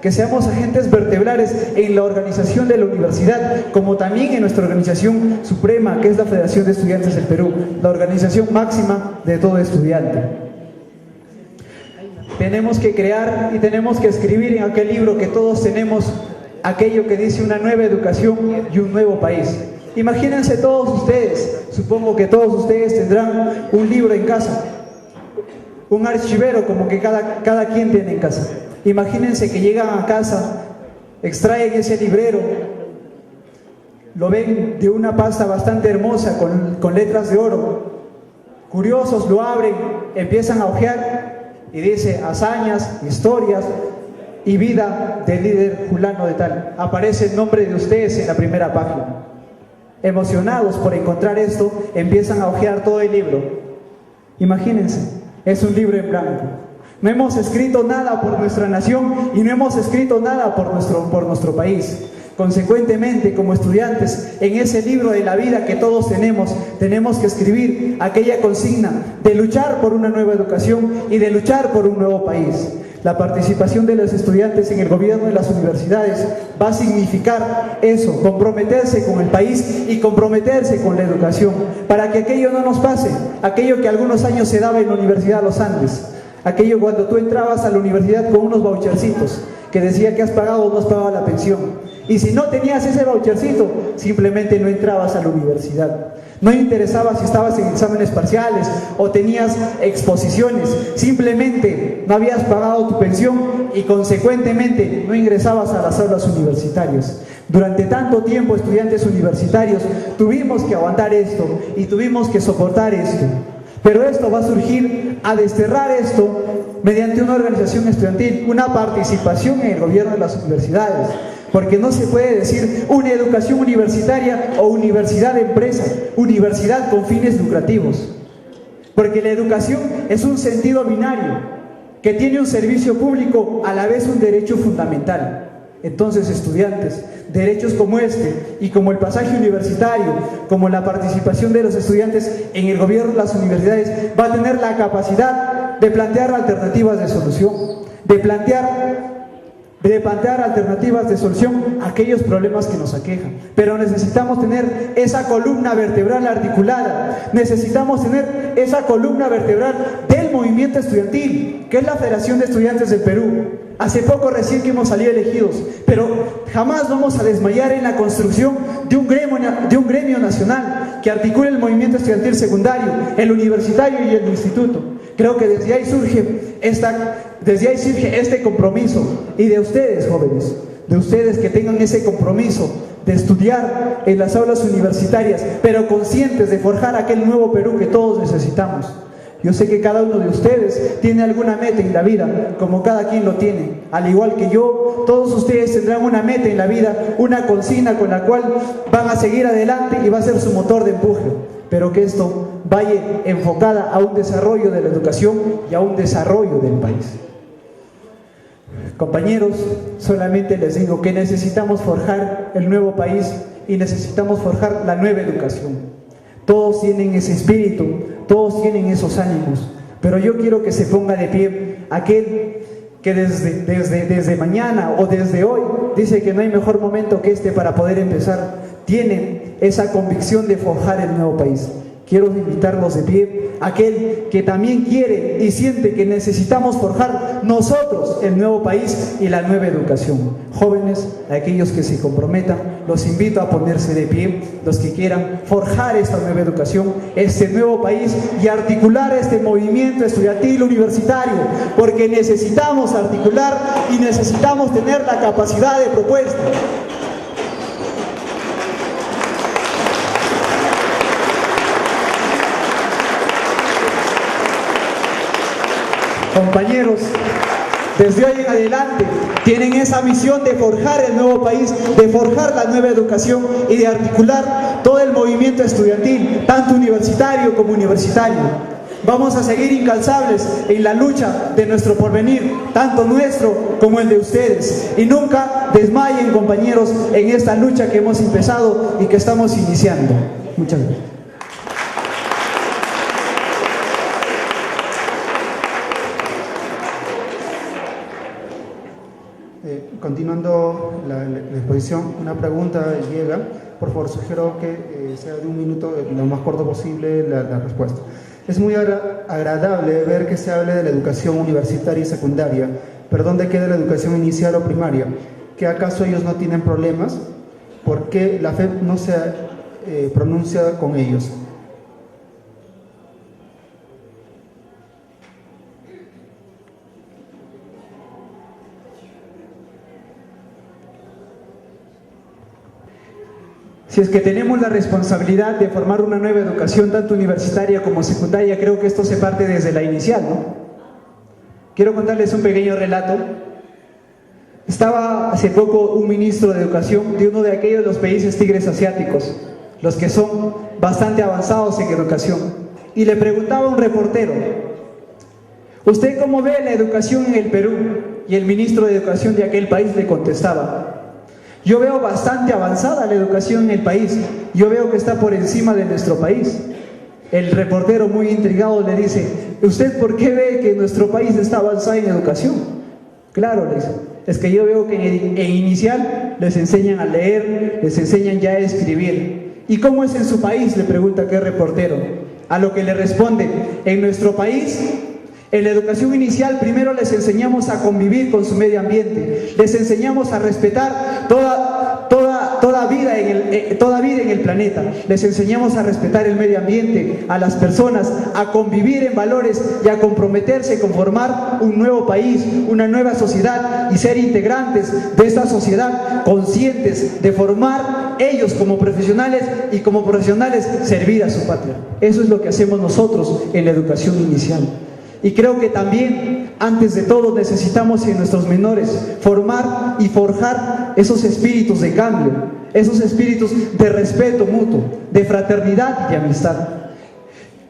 que seamos agentes vertebrales en la organización de la universidad, como también en nuestra organización suprema, que es la Federación de Estudiantes del Perú, la organización máxima de todo estudiante. Tenemos que crear y tenemos que escribir en aquel libro que todos tenemos, aquello que dice una nueva educación y un nuevo país. Imagínense todos ustedes, supongo que todos ustedes tendrán un libro en casa, un archivero como que cada quien tiene en casa. Imagínense que llegan a casa, extraen ese librero, lo ven de una pasta bastante hermosa con letras de oro. Curiosos lo abren, empiezan a hojear y dice hazañas, historias y vida del líder fulano de tal. Aparece el nombre de ustedes en la primera página. Emocionados por encontrar esto, empiezan a hojear todo el libro. Imagínense, es un libro en blanco. No hemos escrito nada por nuestra nación y no hemos escrito nada por nuestro país. Consecuentemente, como estudiantes, en ese libro de la vida que todos tenemos que escribir aquella consigna de luchar por una nueva educación y de luchar por un nuevo país. La participación de los estudiantes en el gobierno de las universidades va a significar eso, comprometerse con el país y comprometerse con la educación, para que aquello no nos pase, aquello que algunos años se daba en la Universidad de los Andes, aquello cuando tú entrabas a la universidad con unos vouchercitos que decía que has pagado o no has pagado la pensión, y si no tenías ese vouchercito, simplemente no entrabas a la universidad. No interesaba si estabas en exámenes parciales o tenías exposiciones, simplemente no habías pagado tu pensión y consecuentemente no ingresabas a las aulas universitarias. Durante tanto tiempo, estudiantes universitarios, tuvimos que aguantar esto y tuvimos que soportar esto. Pero esto va a surgir a desterrar esto mediante una organización estudiantil, una participación en el gobierno de las universidades. Porque no se puede decir una educación universitaria o universidad de empresa, universidad con fines lucrativos. Porque la educación es un sentido binario, que tiene un servicio público, a la vez un derecho fundamental. Entonces, estudiantes, derechos como este y como el pasaje universitario, como la participación de los estudiantes en el gobierno de las universidades, va a tener la capacidad de plantear alternativas de solución, de plantear alternativas de solución a aquellos problemas que nos aquejan. Pero necesitamos tener esa columna vertebral articulada, necesitamos tener esa columna vertebral del movimiento estudiantil, que es la Federación de Estudiantes del Perú. Hace poco recién que hemos salido elegidos, pero jamás vamos a desmayar en la construcción de un gremio nacional que articule el movimiento estudiantil secundario, el universitario y el instituto. Creo que desde ahí surge este compromiso, y de ustedes, jóvenes, de ustedes que tengan ese compromiso de estudiar en las aulas universitarias, pero conscientes de forjar aquel nuevo Perú que todos necesitamos. Yo sé que cada uno de ustedes tiene alguna meta en la vida, como cada quien lo tiene. Al igual que yo, todos ustedes tendrán una meta en la vida, una consigna con la cual van a seguir adelante y va a ser su motor de empuje. Pero que esto vaya enfocada a un desarrollo de la educación y a un desarrollo del país. Compañeros, solamente les digo que necesitamos forjar el nuevo país y necesitamos forjar la nueva educación. Todos tienen ese espíritu, todos tienen esos ánimos, pero yo quiero que se ponga de pie aquel que desde mañana o desde hoy dice que no hay mejor momento que este para poder empezar. Tienen esa convicción de forjar el nuevo país. Quiero invitarlos de pie, aquel que también quiere y siente que necesitamos forjar nosotros el nuevo país y la nueva educación. Jóvenes, aquellos que se comprometan, los invito a ponerse de pie, los que quieran forjar esta nueva educación, este nuevo país y articular este movimiento estudiantil universitario, porque necesitamos articular y necesitamos tener la capacidad de propuesta. Compañeros, desde hoy en adelante tienen esa misión de forjar el nuevo país, de forjar la nueva educación y de articular todo el movimiento estudiantil, tanto universitario como universitario. Vamos a seguir incansables en la lucha de nuestro porvenir, tanto nuestro como el de ustedes. Y nunca desmayen, compañeros, en esta lucha que hemos empezado y que estamos iniciando. Muchas gracias. Continuando la exposición, una pregunta llega. Por favor, sugiero que sea de 1 minuto, lo más corto posible, la respuesta. Es muy agradable ver que se hable de la educación universitaria y secundaria, pero ¿dónde queda la educación inicial o primaria? ¿Que acaso ellos no tienen problemas? ¿Por qué la FEP no se pronuncia con ellos? Si es que tenemos la responsabilidad de formar una nueva educación, tanto universitaria como secundaria, creo que esto se parte desde la inicial, ¿no? Quiero contarles un pequeño relato. Estaba hace poco un ministro de educación de uno de aquellos de los países tigres asiáticos, los que son bastante avanzados en educación, y le preguntaba a un reportero: ¿usted cómo ve la educación en el Perú? Y el ministro de educación de aquel país le contestaba: yo veo bastante avanzada la educación en el país, yo veo que está por encima de nuestro país. El reportero, muy intrigado, le dice: ¿usted por qué ve que nuestro país está avanzado en educación? Claro, le dice, es que yo veo que en inicial les enseñan a leer, les enseñan ya a escribir. ¿Y cómo es en su país?, le pregunta aquel reportero. A lo que le responde: en nuestro país, en la educación inicial, primero les enseñamos a convivir con su medio ambiente, les enseñamos a respetar toda vida en el planeta, les enseñamos a respetar el medio ambiente, a las personas, a convivir en valores y a comprometerse con formar un nuevo país, una nueva sociedad, y ser integrantes de esta sociedad, conscientes de formar ellos como profesionales y como profesionales servir a su patria. Eso es lo que hacemos nosotros en la educación inicial. Y creo que también, antes de todo, necesitamos en nuestros menores formar y forjar esos espíritus de cambio, esos espíritus de respeto mutuo, de fraternidad y de amistad.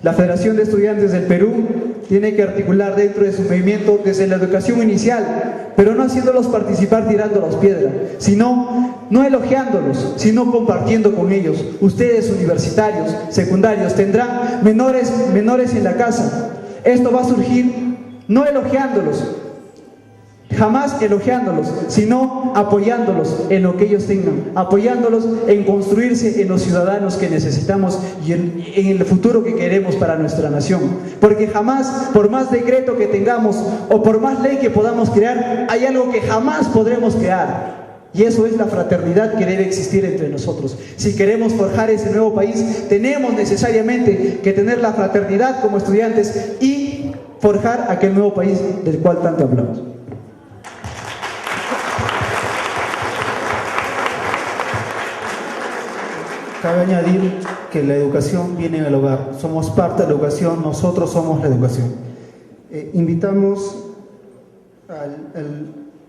La Federación de Estudiantes del Perú tiene que articular dentro de su movimiento desde la educación inicial, pero no haciéndolos participar tirándolos piedra, sino no elogiándolos, sino compartiendo con ellos. Ustedes, universitarios, secundarios, tendrán menores en la casa. Esto va a surgir no elogiándolos, jamás elogiándolos, sino apoyándolos en lo que ellos tengan, apoyándolos en construirse en los ciudadanos que necesitamos y en el futuro que queremos para nuestra nación. Porque jamás, por más decreto que tengamos o por más ley que podamos crear, hay algo que jamás podremos crear. Y eso es la fraternidad que debe existir entre nosotros. Si queremos forjar ese nuevo país, tenemos necesariamente que tener la fraternidad como estudiantes y forjar aquel nuevo país del cual tanto hablamos. Cabe añadir que la educación viene en el hogar. Somos parte de la educación, nosotros somos la educación. Invitamos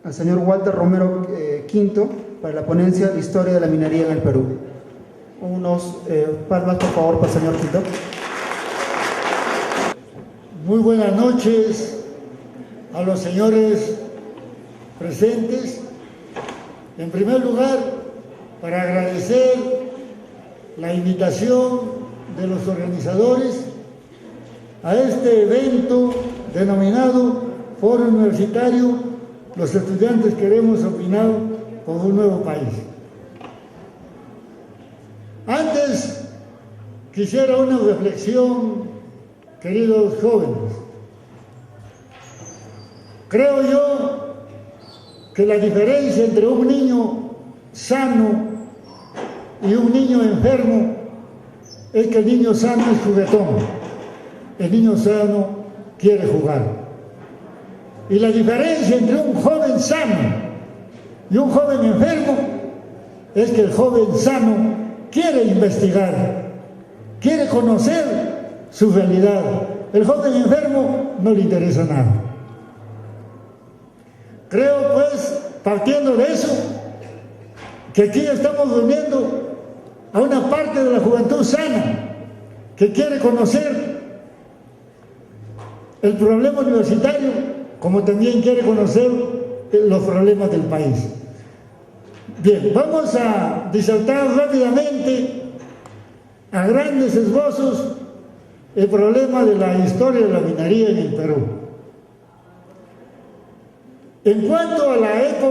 al señor Walter Romero Quinto para la ponencia de Historia de la Minería en el Perú. Unos palmas, por favor, para el señor Quinto. Muy buenas noches a los señores presentes. En primer lugar, para agradecer la invitación de los organizadores a este evento denominado Foro Universitario. Los estudiantes queremos opinar con un nuevo país. Antes quisiera una reflexión, queridos jóvenes. Creo yo que la diferencia entre un niño sano y un niño enfermo es que el niño sano es juguetón, el niño sano quiere jugar. Y la diferencia entre un joven sano y un joven enfermo es que el joven sano quiere investigar, quiere conocer su realidad. El joven enfermo no le interesa nada. Creo, pues, partiendo de eso, que aquí estamos reuniendo a una parte de la juventud sana que quiere conocer el problema universitario, como también quiere conocer los problemas del país. Bien, vamos a disertar rápidamente, a grandes esbozos, el problema de la historia de la minería en el Perú. En cuanto a la época